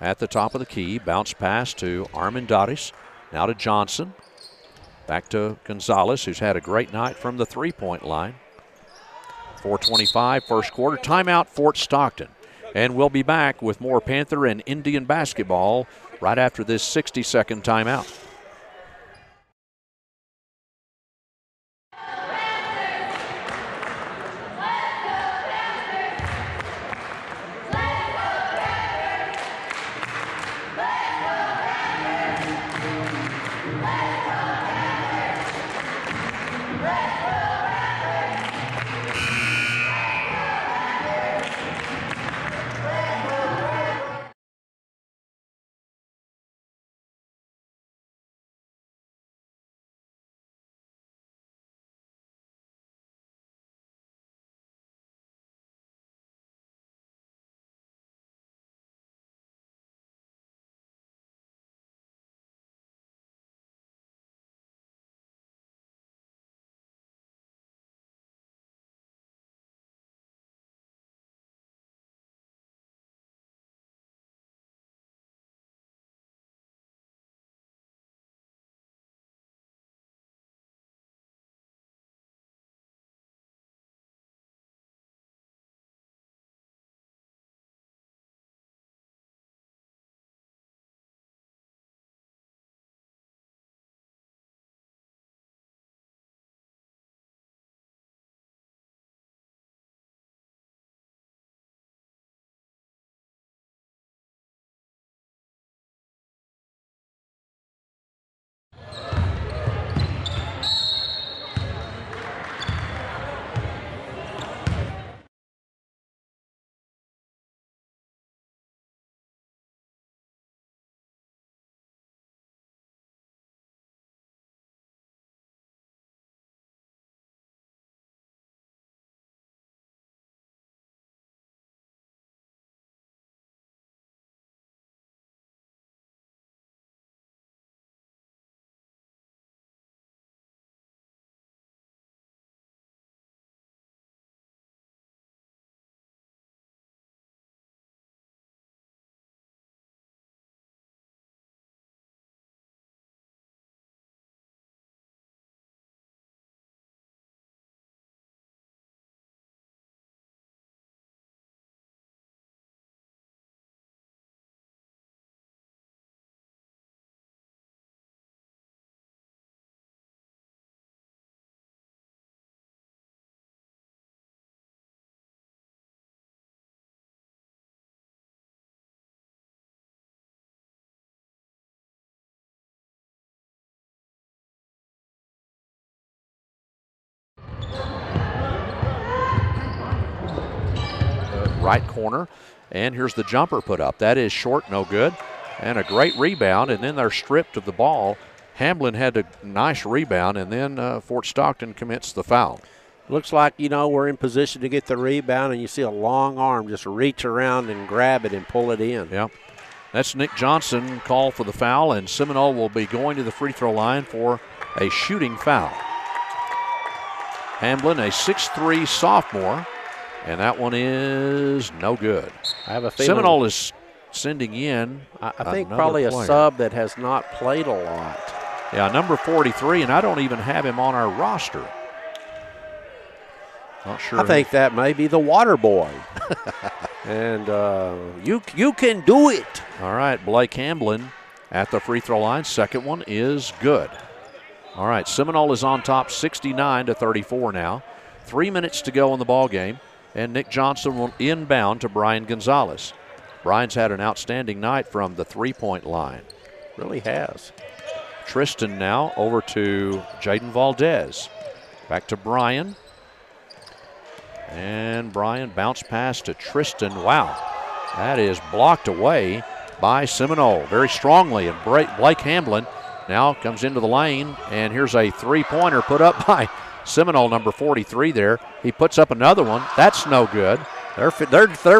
at the top of the key. Bounce pass to Armendariz. Now to Johnson. Back to Gonzalez, who's had a great night from the 3-point line. 4:25 first quarter. Timeout, Fort Stockton. And we'll be back with more Panther and Indian basketball right after this 60-second timeout. right corner. And here's the jumper put up. That is short, no good. And a great rebound, and then they're stripped of the ball. Hamblin had a nice rebound, and then Fort Stockton commits the foul. Looks like, we're in position to get the rebound, and you see a long arm just reach around and grab it and pull it in. Yep. That's Nick Johnson called for the foul, and Seminole will be going to the free throw line for a shooting foul. Hamblin, a 6'3" sophomore, and that one is no good. I have a feeling Seminole is sending in I think probably a sub that has not played a lot. Yeah, number 43, and I don't even have him on our roster. Not sure. I think that may be the water boy. And you can do it. All right, Blake Hamblin at the free throw line. Second one is good. All right, Seminole is on top 69-34 now. 3 minutes to go in the ball game, and Nick Johnson will inbound to Brian Gonzalez. Brian's had an outstanding night from the three-point line. Really has. Tristan now over to Jaden Valdez. Back to Brian. And Brian bounce pass to Tristan. Wow, that is blocked away by Seminole very strongly. And Blake Hamblin now comes into the lane, and here's a three-pointer put up by Seminole, number 43 there. He puts up another one. That's no good. They're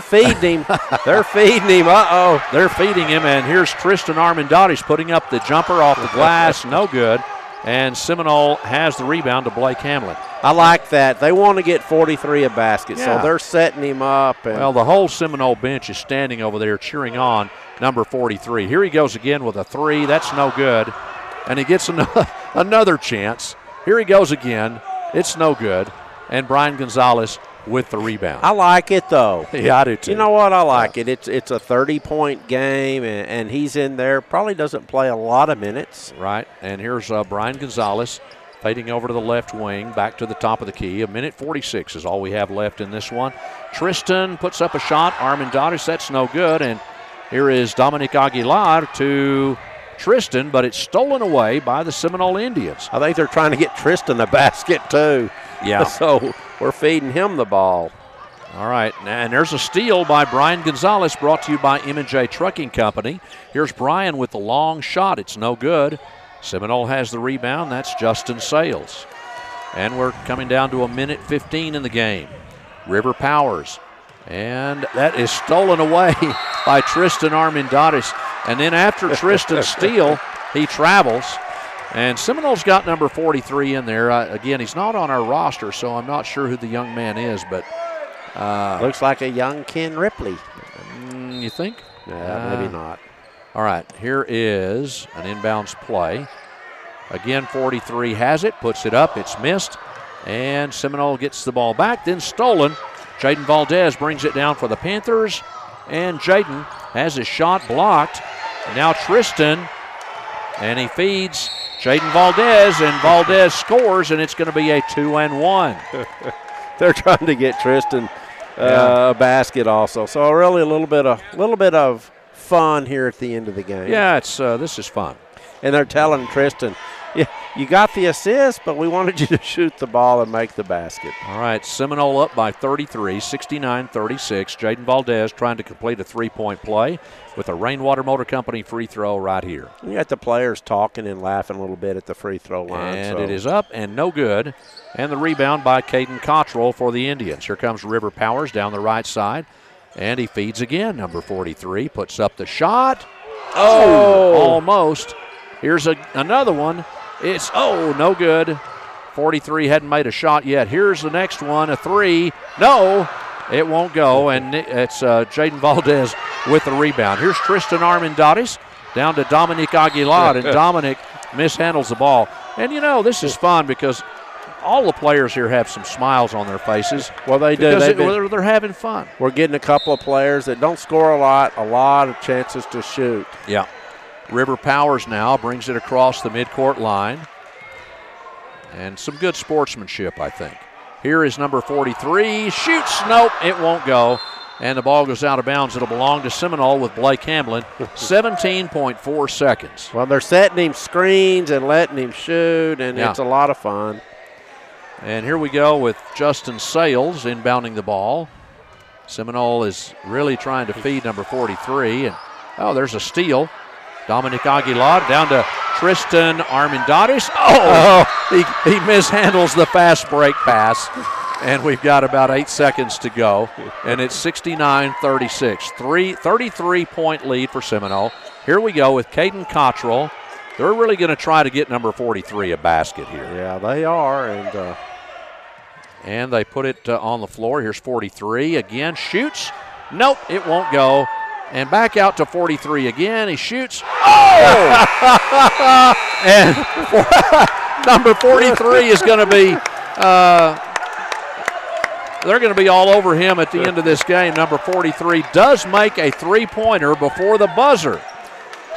feeding him. They're feeding him. Uh-oh. They're feeding him, and here's Tristan Armendariz putting up the jumper off the glass. No good. And Seminole has the rebound to Blake Hamblin. I like that. They want to get 43 a basket, so they're setting him up. Well, the whole Seminole bench is standing over there cheering on number 43. Here he goes again with a three. That's no good. And he gets another chance. Here he goes again. It's no good. And Brian Gonzalez with the rebound. I like it, though. Yeah, I do, too. You know what? I like it. It's a 30-point game, and he's in there. Probably doesn't play a lot of minutes. Right. And here's Brian Gonzalez fading over to the left wing, back to the top of the key. 1:46 is all we have left in this one. Tristan puts up a shot. Armendariz, that's no good. And here is Dominic Aguilar to Tristan, but it's stolen away by the Seminole Indians. I think they're trying to get Tristan a basket, too. Yeah. So we're feeding him the ball. All right, and there's a steal by Brian Gonzalez, brought to you by M&J Trucking Company. Here's Brian with the long shot. It's no good. Seminole has the rebound. That's Justin Sales. And we're coming down to 1:15 in the game. River Powers. And that is stolen away by Tristan Armendariz. And then after Tristan's steal, he travels. And Seminole's got number 43 in there. Again, he's not on our roster, so I'm not sure who the young man is, but looks like a young Ken Ripley. You think? Yeah, maybe not. All right, here is an inbounds play. Again, 43 has it, puts it up, it's missed, and Seminole gets the ball back, then stolen. Jaden Valdez brings it down for the Panthers, and Jaden has his shot blocked. And now Tristan, and he feeds Jaden Valdez, and Valdez scores, and it's going to be a 2-1. They're trying to get Tristan a basket also. So really a little bit of fun here at the end of the game. Yeah, it's this is fun. And they're telling Tristan, yeah, you got the assist, but we wanted you to shoot the ball and make the basket. All right, Seminole up by 33, 69-36. Jaden Valdez trying to complete a three-point play with a Rainwater Motor Company free throw right here. You got the players talking and laughing a little bit at the free throw line. And it is up and no good. And the rebound by Caden Cottrell for the Indians. Here comes River Powers down the right side. And he feeds again. Number 43 puts up the shot. Oh, almost. Here's another one. It's, no good. 43 hadn't made a shot yet. Here's the next one, a three. No, it won't go, and it's Jaden Valdez with the rebound. Here's Tristan Armendariz down to Dominic Aguilar, and Dominic mishandles the ball. And, this is fun because all the players here have some smiles on their faces. Well, they do. Because they're having fun. We're getting a couple of players that don't score a lot of chances to shoot. Yeah. River Powers now brings it across the midcourt line. And some good sportsmanship, I think. Here is number 43. Shoots. Nope, it won't go. And the ball goes out of bounds. It'll belong to Seminole with Blake Hamblin. 17.4 seconds. Well, they're setting him screens and letting him shoot, and it's a lot of fun. And here we go with Justin Sales inbounding the ball. Seminole is really trying to feed number 43. And, oh, there's a steal. Dominic Aguilar down to Tristan Armendariz. He mishandles the fast break pass. And we've got about 8 seconds to go. And it's 69-36. 33-point lead for Seminole. Here we go with Caden Cottrell. They're really going to try to get number 43 a basket here. Yeah, they are. And they put it on the floor. Here's 43 again. Shoots. Nope, it won't go. And back out to 43 again. He shoots. Oh! And number 43 is going to be, they're going to be all over him at the end of this game. Number 43 does make a three-pointer before the buzzer.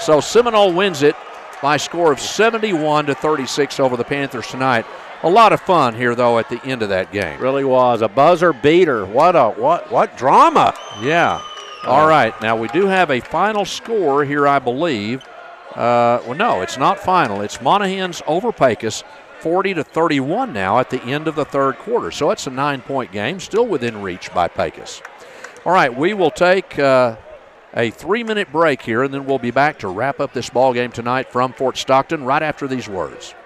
So Seminole wins it by a score of 71-36 over the Panthers tonight. A lot of fun here, though, at the end of that game. Really was a buzzer beater. What drama? Yeah. All right. Now we do have a final score here, I believe. Well, no, it's not final. It's Monahans over Pecos, 40-31 now at the end of the third quarter. So it's a 9-point game, still within reach by Pecos. All right, we will take a 3-minute break here, and then we'll be back to wrap up this ball game tonight from Fort Stockton right after these words.